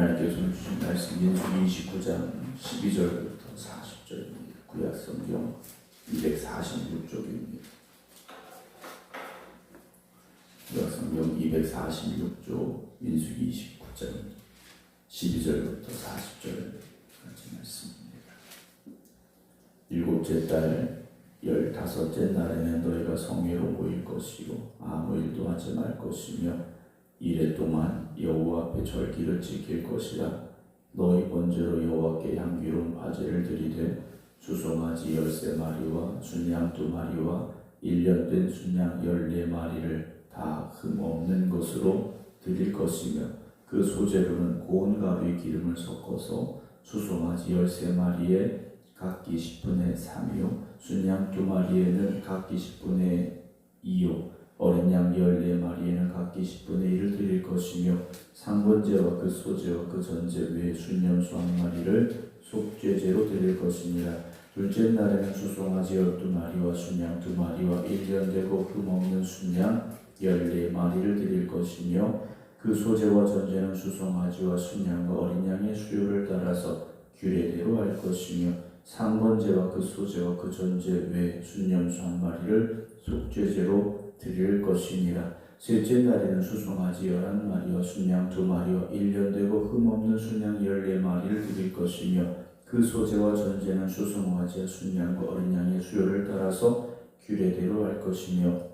하나님께서 주신 말씀 민수기 29장 12절부터 40절입니다. 구약성경 246쪽입니다. 구약성경 246쪽 민수기 29장 12절부터 40절까지 말씀입니다. 일곱째 달 15째 날에는 너희가 성회로 모일 것이요 아무 일도 하지 말 것이며 이래 동안 여호와 앞에 절기를 지킬 것이라. 너희 번제로 여호와께 향기로운 화제를 드리되 수송아지 13마리와 순양 2마리와 1년 된 순양 14마리를 다 흠없는 것으로 드릴 것이며 그 소재로는 고운 가루에 기름을 섞어서 수송아지 13마리에 각기 10분의 3이요 순양 2마리에는 각기 10분의 2요 어린 양 14마리에는 각기 10분의 1을 드릴 것이며 상번제와 그 소제와 그 전제 외에 순염소 1마리를 속죄제로 드릴 것이니라. 둘째 날에는 수송아지 12마리와 순양 2마리와 1년 되고 흠없는 순양 14마리를 드릴 것이며 그 소제와 전제는 수송아지와 순양과 어린 양의 수요를 따라서 규례대로 할 것이며 상번제와 그 소제와 그 전제 외에 순염소 1마리를 속죄제로 드릴 것이니라. 셋째 날에는 수송아지 11마리와 순양 2마리와 1년 되고 흠없는 순양 14마리를 드릴 것이며 그 소제와 전제는 수송아지와 순양과 어린 양의 수요를 따라서 규례대로 할 것이며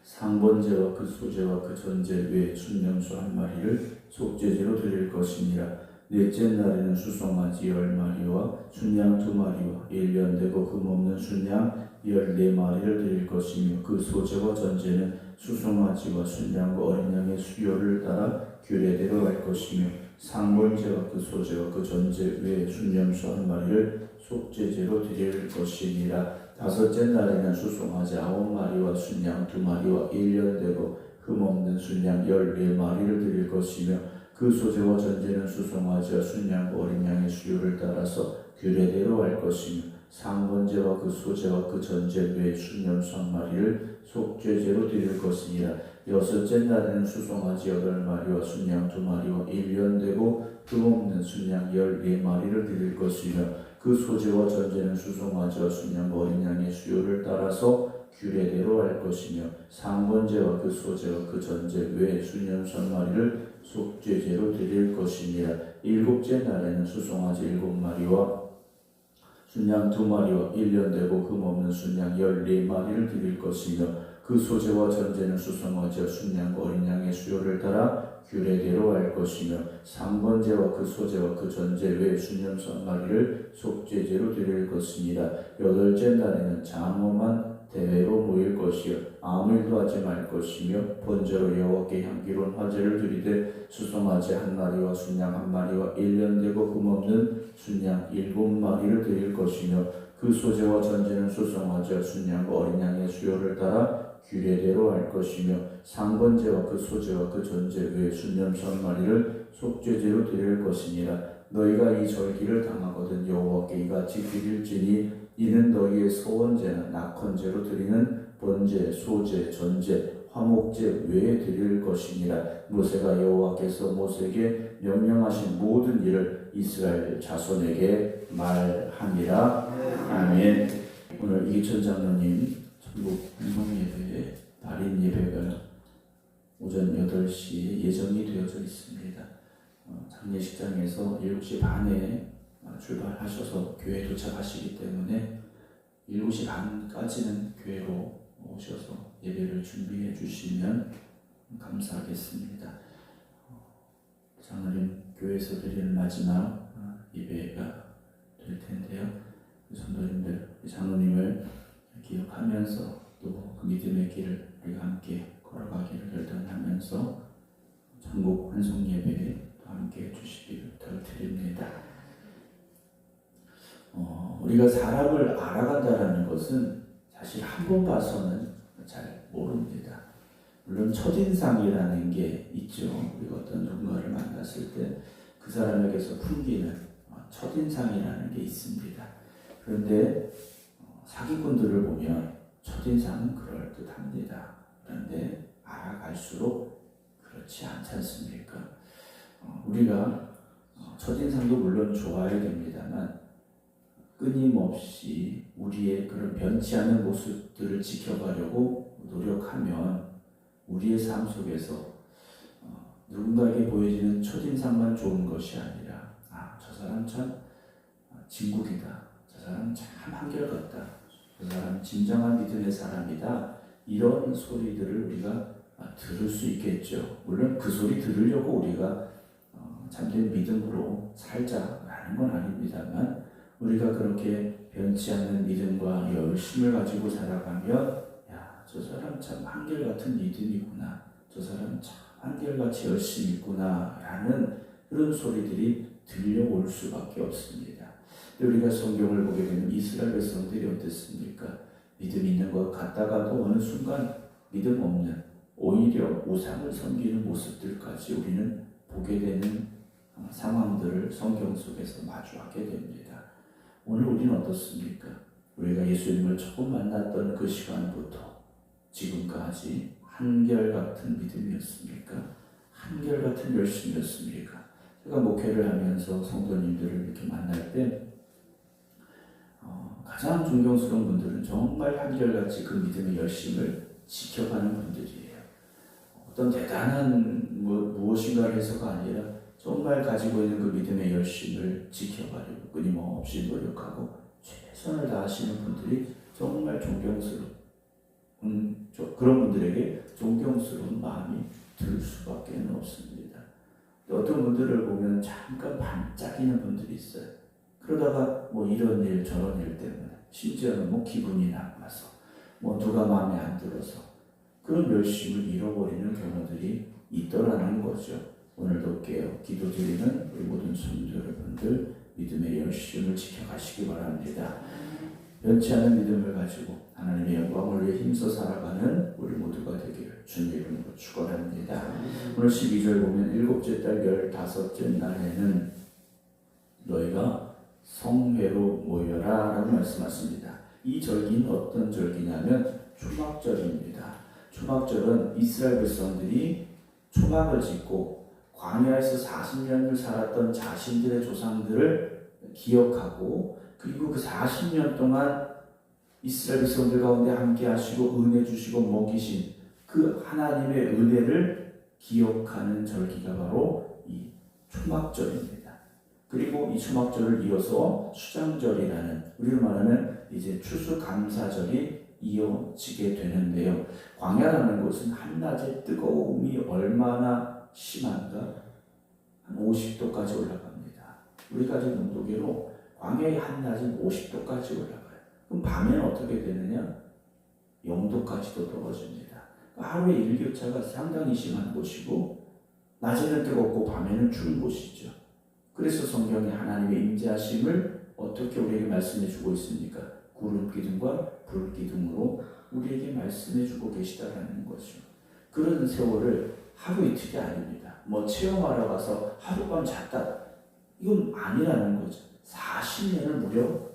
상번제와 그 소제와 그 전제 외에 순염소 1마리를 속죄제로 드릴 것이니라. 넷째 날에는 수송아지 10마리와 순양 2마리와 1년 되고 흠없는 순양 14마리를 드릴 것이며 그 소제와 전제는 수송아지와 순양과 어린 양의 수요를 따라 규례대로 할 것이며 상번제와 그 소제와 그 전제 외에 순염소 1마리를 속죄제로 드릴 것이니라. 다섯째 날에는 수송아지 9마리와 순양 2마리와 1년 되고 흠없는 순양 14마리를 드릴 것이며 그 소제와 전제는 수송아지와 순양과 어린 양의 수요를 따라서 규례대로 할 것이며 상번제와 그 소제와 그 전제 외에 순염소 1마리를 속죄제로 드릴 것이니라. 여섯째 날에는 수송아지 8마리와 순양 2마리와 1년 되고 흠없는 순양 14마리를 드릴 것이며 그 소제와 전제는 수송아지와 순양과 어린 양의 수요를 따라서 규례대로 할 것이며 상번제와 그 소제와 그 전제 외에 순염소 1마리를 속죄제로 드릴 것이니라. 일곱째 날에는 수송아지 7마리와 순양 2마리와 1년 되고 흠없는 순양 14마리를 드릴 것이며 그 소제와 전제는 수송아지와 순양과 어린 양의 수요를 따라 규례대로 할 것이며 상번제와 그 소제와 그 전제 외에 순염소 1마리를 속죄제로 드릴 것이니라. 여덟째 날에는 장엄한 대회로 모일 것이요 아무 일도 하지 말 것이며 번제로 여호와께 향기로운 화제를 드리되 수송아지 1마리와 순양 1마리와 1년 되고 흠없는 순양 7마리를 드릴 것이며 그 소제와 전제는 수송아지와 순양과 어린 양의 수요를 따라 규례대로 할 것이며 상번제와 그 소제와 그 전제 외에 순염소 1마리를 속죄제로 드릴 것이니라. 너희가 이 절기를 당하거든 여호와께 이같이 드릴지니 이는 너희의 소원제나 낙헌제로 드리는 번제, 소제, 전제, 화목제 외에 드릴 것이니라. 모세가 여호와께서 모세에게 명령하신 모든 일을 이스라엘 자손에게 말하니라. 아멘. 오늘 이기천 장로님 전국 공동예배에 발인 예배가 오전 8시에 예정이 되어져 있습니다. 장례식장에서 7시 반에 출발하셔서 교회에 도착하시기 때문에 7시 반까지는 교회로 오셔서 예배를 준비해 주시면 감사하겠습니다. 장로님 교회에서 드리는 마지막 예배가 될 텐데요. 성도님들 장로님을 기억하면서 또 그 믿음의 길을 우리가 함께 걸어가기를 결단하면서 전국 환송 예배에 함께 해주시기를 부탁드립니다. 우리가 사람을 알아간다는 것은 사실 한 번 봐서는 잘 모릅니다. 물론 첫인상이라는 게 있죠. 우리가 어떤 누군가를 만났을 때 그 사람에게서 풍기는 첫인상이라는 게 있습니다. 그런데 사기꾼들을 보면 첫인상은 그럴듯합니다. 그런데 알아갈수록 그렇지 않지 않습니까? 우리가 첫인상도 물론 좋아야 됩니다만 끊임없이 우리의 그런 변치 않는 모습들을 지켜가려고 노력하면 우리의 삶 속에서 누군가에게 보여지는 첫인상만 좋은 것이 아니라 저 사람 참 진국이다. 저 사람 참 한결같다. 저 사람 진정한 믿음의 사람이다. 이런 소리들을 우리가 들을 수 있겠죠. 물론 그 소리 들으려고 우리가 참된 믿음으로 살자라는 건 아닙니다만 우리가 그렇게 변치 않는 믿음과 열심을 가지고 살아가면 저 사람 참 한결같은 믿음이구나. 저 사람 참 한결같이 열심히 있구나 라는 그런 소리들이 들려올 수밖에 없습니다. 우리가 성경을 보게 되면 이스라엘 백성들이 어땠습니까? 믿음 있는 것 같다가도 어느 순간 믿음 없는 오히려 우상을 섬기는 모습들까지 우리는 보게 되는 상황들을 성경 속에서 마주하게 됩니다. 오늘 우리는 어떻습니까? 우리가 예수님을 처음 만났던 그 시간부터 지금까지 한결같은 믿음이었습니까? 한결같은 열심이었습니까? 제가 목회를 하면서 성도님들을 이렇게 만날 때 가장 존경스러운 분들은 정말 한결같이 그 믿음의 열심을 지켜가는 분들이에요. 어떤 대단한 무엇인가를 해서가 아니라 정말 가지고 있는 그 믿음의 열심을 지켜가려고 끊임없이 노력하고 최선을 다하시는 분들이 정말 존경스러운 그런 분들에게 존경스러운 마음이 들 수밖에 없습니다. 어떤 분들을 보면 잠깐 반짝이는 분들이 있어요. 그러다가 이런 일 저런 일 때문에 심지어는 기분이 나빠서 누가 마음에 안 들어서 그런 열심을 잃어버리는 경우들이 있더라는 거죠. 오늘도 기도드리는 우리 모든 성도 여러분들 믿음의 열심을 지켜가시기 바랍니다. 변치 않은 믿음을 가지고 하나님의 영광을 위해 힘써 살아가는 우리 모두가 되기를 주님의 이름으로 축원합니다. 오늘 12절 보면 일곱째 달 15째 날에는 너희가 성회로 모여라 라고 말씀하십니다. 이 절기는 어떤 절기냐면 초막절입니다. 초막절은 이스라엘 백성들이 초막을 짓고 광야에서 40년을 살았던 자신들의 조상들을 기억하고 그리고 그 40년 동안 이스라엘 백성들 가운데 함께 하시고 은혜 주시고 먹이신 그 하나님의 은혜를 기억하는 절기가 바로 이 초막절입니다. 그리고 이 초막절을 이어서 수장절이라는 우리로 말하는 이제 추수감사절이 이어지게 되는데요. 광야라는 곳은 한낮의 뜨거움이 얼마나 심한가? 한 50도까지 올라갑니다. 우리까지 농도계로 광야의 한낮은 50도까지 올라가요. 그럼 밤에는 어떻게 되느냐? 0도까지도 떨어집니다. 하루의 일교차가 상당히 심한 곳이고 낮에는 뜨겁고 밤에는 추운 곳이죠. 그래서 성경이 하나님의 임재하심을 어떻게 우리에게 말씀해 주고 있습니까? 구름 기둥과 불 기둥으로 우리에게 말씀해 주고 계시다라는 거죠. 그런 세월을 하루 이틀이 아닙니다. 체험하러 가서 하룻밤 잤다. 이건 아니라는 거죠. 40년을 무려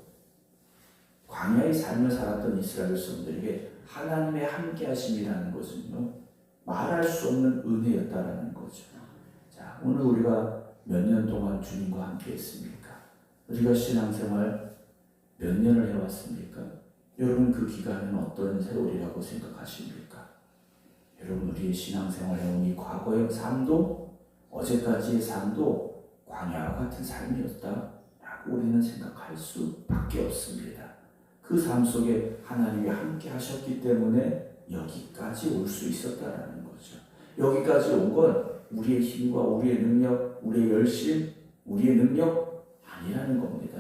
광야의 삶을 살았던 이스라엘 백성들에게 하나님의 함께하심이라는 것은요 말할 수 없는 은혜였다라는 거죠. 자, 오늘 우리가 몇 년 동안 주님과 함께했습니까? 우리가 신앙생활 몇 년을 해왔습니까? 여러분 그 기간은 어떤 세월이라고 생각하십니까? 여러분 우리의 신앙생활 해온 이 과거의 삶도 어제까지의 삶도 광야와 같은 삶이었다라고 우리는 생각할 수밖에 없습니다. 그 삶 속에 하나님이 함께 하셨기 때문에 여기까지 올 수 있었다라는 거죠. 여기까지 온 건 우리의 힘과 우리의 능력, 우리의 열심, 우리의 능력 아니라는 겁니다.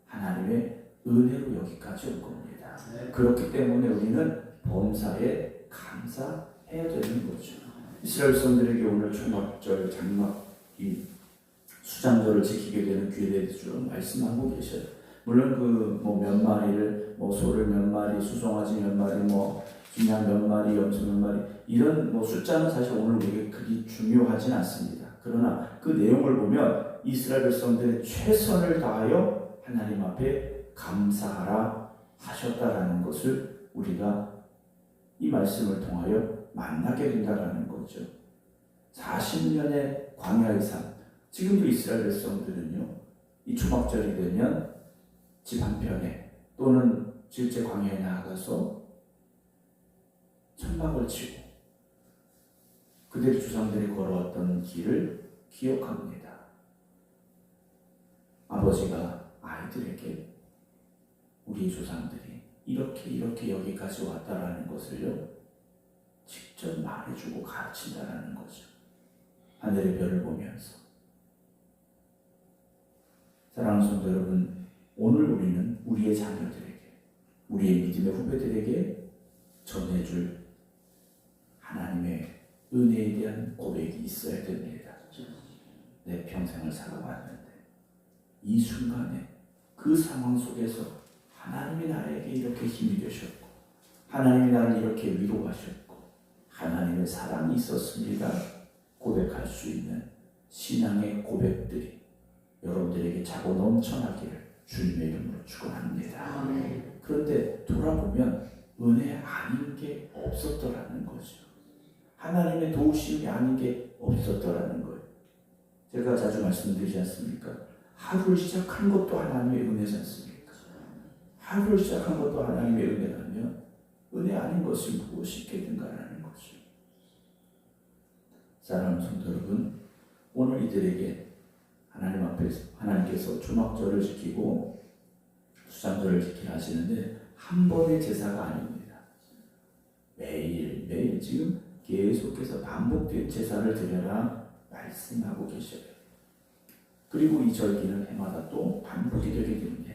하나님의 은혜로 여기까지 온 겁니다. 그렇기 때문에 우리는 범사에 감사해야 되는 거죠. 이스라엘 백성들에게 오늘 초막절, 장막, 이 수장절을 지키게 되는 규례에 대해서 말씀하고 계셔요. 물론 몇 마리를 소를 몇 마리, 수송아지 몇 마리, 중양 몇 마리, 염소 몇 마리 이런 숫자는 사실 오늘 우리에게 그리 중요하진 않습니다. 그러나 그 내용을 보면 이스라엘 백성들의 최선을 다하여 하나님 앞에 감사하라 하셨다라는 것을 우리가 이 말씀을 통하여 만나게 된다라는 거죠. 40년의 광야의 삶, 지금도 이스라엘 백성들은요, 이 초막절이 되면 집 한편에 또는 질제 광야에 나아가서 천막을 치고 그들의 조상들이 걸어왔던 길을 기억합니다. 아버지가 아이들에게 우리 조상들이 이렇게 여기까지 왔다라는 것을요, 직접 말해주고 가르친다라는 거죠. 하늘의 별을 보면서. 사랑하는 성도 여러분, 오늘 우리는 우리의 자녀들에게, 우리의 믿음의 후배들에게 전해줄 하나님의 은혜에 대한 고백이 있어야 됩니다. 내 평생을 살아왔는데 이 순간에 그 상황 속에서 하나님이 나에게 이렇게 힘이 되셨고 하나님이 나를 이렇게 위로하셨고 하나님의 사랑이 있었습니다. 고백할 수 있는 신앙의 고백들이 여러분들에게 자고 넘쳐나기를 주님의 이름으로 축원합니다. 그런데 돌아보면 은혜 아닌 게 없었더라는 거죠. 하나님의 도우심이 아닌 게 없었더라는 거예요. 제가 자주 말씀드리지 않습니까? 하루를 시작한 것도 하나님의 은혜지 않습니까? 하루를 시작한 것도 하나님의 은혜라면 은혜 아닌 것이 무엇이 있겠는가라는 거죠. 사랑하는 성도 여러분, 오늘 이들에게 하나님 앞에서 하나님께서 초막절을 지키고 수장절을 지키라 하시는데 한 번의 제사가 아닙니다. 매일 지금 계속해서 반복된 제사를 드려라 말씀하고 계셔요. 그리고 이 절기는 해마다 또 반복이 되게 됩니다.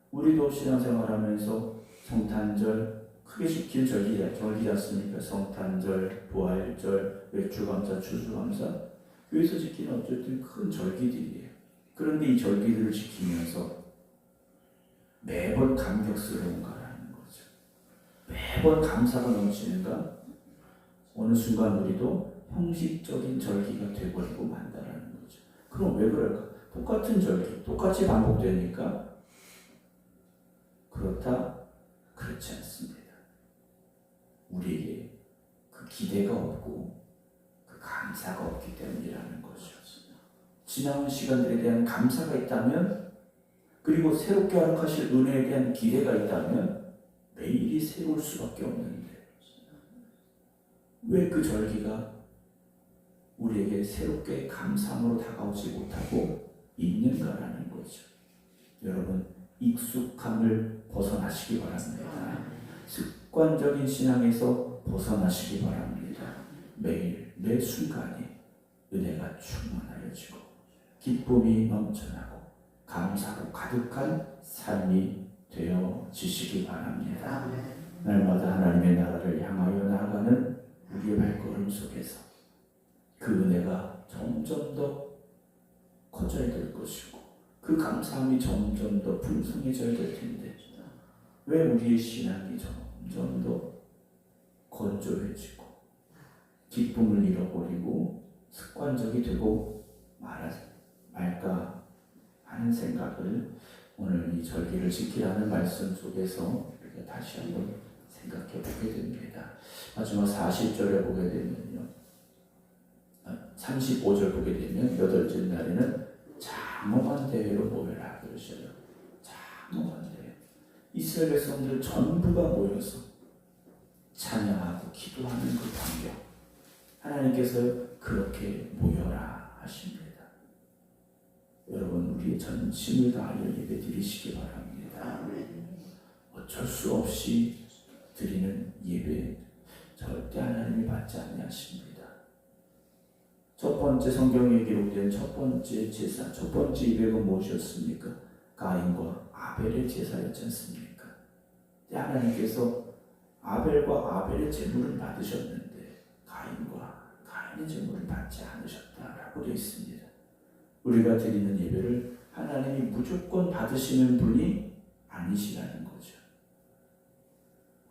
우리도 신앙생활하면서 성탄절 크게 지킨 절기지 않습니까? 성탄절, 부활절, 외출감사, 추수감사, 교회에서 지키는 어쨌든 큰 절기들이에요. 그런데 이 절기들을 지키면서 매번 감격스러운가라는 거죠. 매번 감사가 넘치는가? 어느 순간 우리도 형식적인 절기가 되어버리고 만다라는 거죠. 그럼 왜 그럴까? 똑같은 절기, 똑같이 반복되니까 그렇다? 그렇지 않습니다. 우리에게 그 기대가 없고 그 감사가 없기 때문이라는 거죠. 지나온 시간들에 대한 감사가 있다면, 그리고 새롭게 허락하실 은혜에 대한 기대가 있다면 매일이 새로울 수밖에 없는데 왜 그 절기가 우리에게 새롭게 감사함으로 다가오지 못하고 있는가라는 거죠. 여러분, 익숙함을 벗어나시기 바랍니다. 습관적인 신앙에서 벗어나시기 바랍니다. 매일 매 순간이 은혜가 충만하여지고 기쁨이 넘쳐나고 감사로 가득한 삶이 되어지시기 바랍니다. 날마다 하나님의 나라를 향하여 나아가는 우리의 발걸음 속에서 그 은혜가 점점 더 커져야 될 것이고 그 감사함이 점점 더 풍성해져야 될 텐데 왜 우리의 신앙이 점점 더 건조해지고 기쁨을 잃어버리고 습관적이 되고 말까 하는 생각을 오늘 이 절기를 지키라는 말씀 속에서 우리가 다시 한번 생각해 보게 됩니다. 마지막 40절에 보게 되면요, 35절 보게 되면 여덟째 날에는 장엄한 대회로 모여라 그러셔요. 장엄한 대회. 이스라엘 백성들 전부가 모여서 찬양하고 기도하는 그 광경, 하나님께서 그렇게 모여라 하십니다. 여러분, 우리의 전심을 다하여 예배 드리시기 바랍니다. 어쩔 수 없이 드리는 예배 절대 하나님이 받지 아니하십니다. 첫 번째 성경에 기록된 첫 번째 제사, 첫 번째 예배가 무엇이었습니까? 가인과 아벨의 제사였지 않습니까? 하나님께서 아벨과 아벨의 제물을 받으셨는데 가인과 가인의 제물을 받지 않으셨다라고 되어 있습니다. 우리가 드리는 예배를 하나님이 무조건 받으시는 분이 아니시라는 거죠.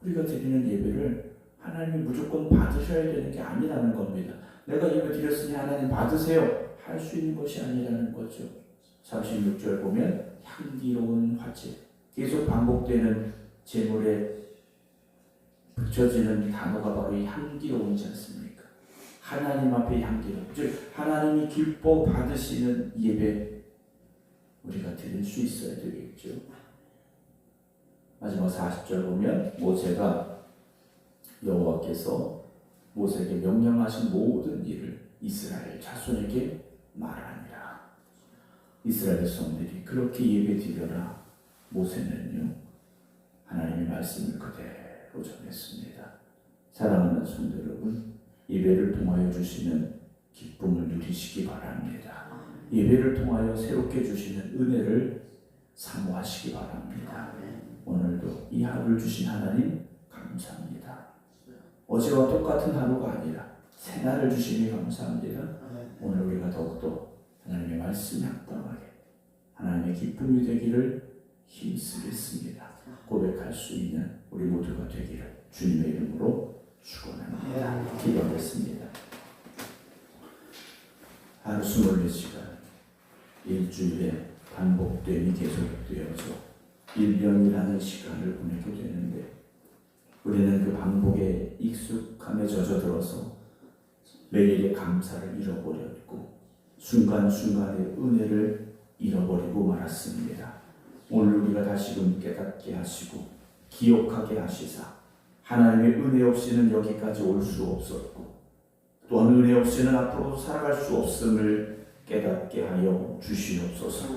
우리가 드리는 예배를 하나님이 무조건 받으셔야 되는 게 아니라는 겁니다. 내가 예배 드렸으니 하나님 받으세요 할 수 있는 것이 아니라는 거죠. 36절 보면 향기로운 화제, 계속 반복되는 제물에 붙여지는 단어가 바로 이 향기로운지 않습니까? 하나님 앞에 향기로, 즉 하나님이 기뻐 받으시는 예배 우리가 드릴 수 있어야 되겠죠. 마지막 40절 보면 모세가 여호와께서 모세에게 명령하신 모든 일을 이스라엘 자손에게 말하니라. 이스라엘 성들이 그렇게 예배드려라. 모세는요 하나님의 말씀을 그대로 전했습니다. 사랑하는 성도 여러분, 예배를 통하여 주시는 기쁨을 누리시기 바랍니다. 예배를 통하여 새롭게 주시는 은혜를 사모하시기 바랍니다. 오늘도 이 하루를 주신 하나님 감사합니다. 어제와 똑같은 하루가 아니라 새날을 주시니 감사합니다. 오늘 우리가 더욱더 하나님의 말씀에 합당하게 하나님의 기쁨이 되기를 힘쓰겠습니다. 고백할 수 있는 우리 모두가 되기를 주님의 이름으로 축원합니다. 기도하겠습니다. 하루 24시간 일주일에 반복됨이 계속되어서 1년이라는 시간을 보내게 되는데 우리는 그 반복에 익숙함에 젖어들어서 매일의 감사를 잃어버렸고 순간순간의 은혜를 잃어버리고 말았습니다. 오늘 우리가 다시금 깨닫게 하시고 기억하게 하시사 하나님의 은혜 없이는 여기까지 올 수 없었고 또한 은혜 없이는 앞으로 살아갈 수 없음을 깨닫게 하여 주시옵소서.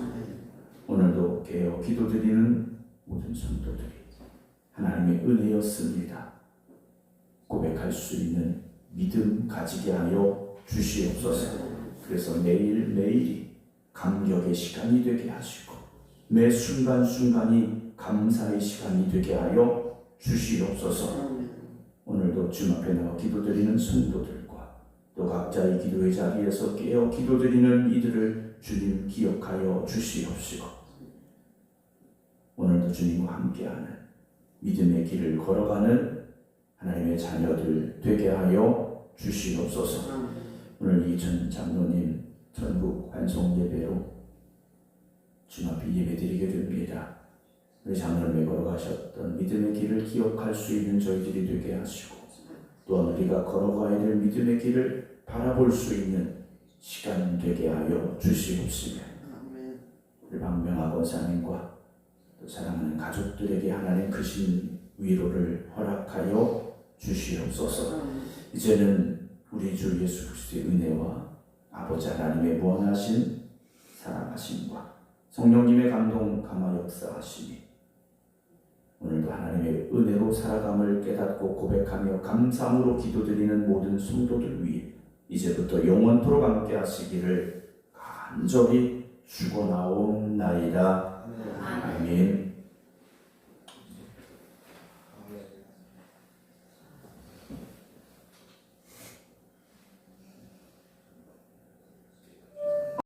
오늘도 깨어 기도드리는 모든 성도들이 하나님의 은혜였습니다. 고백할 수 있는 믿음 가지게 하여 주시옵소서. 그래서 매일매일이 감격의 시간이 되게 하시고 매 순간순간이 감사의 시간이 되게 하여 주시옵소서. 오늘도 주님 앞에 나와 기도드리는 성도들과 또 각자의 기도의 자리에서 깨어 기도드리는 이들을 주님 기억하여 주시옵시고 오늘도 주님과 함께하는 믿음의 길을 걸어가는 하나님의 자녀들 되게 하여 주시옵소서. 오늘 이전 장로님 전국 환송 예배로 주님 앞에 예배드리게 됩니다. 우리 장로님이 걸어가셨던 믿음의 길을 기억할 수 있는 저희들이 되게 하시고 또한 우리가 걸어가야 될 믿음의 길을 바라볼 수 있는 시간 되게 하여 주시옵시며 우리 박명하 권사님과 또 사랑하는 가족들에게 하나님 크신 위로를 허락하여 주시옵소서. 이제는 우리 주 예수 그리스도의 은혜와 아버지 하나님의 무한하신 사랑하심과 성령님의 감동 감화 역사하심이 오늘도 하나님의 은혜로 살아감을 깨닫고 고백하며 감사함으로 기도드리는 모든 성도들 위해 이제부터 영원토록 함께 하시기를 간절히 축원하옵나이다. 아멘.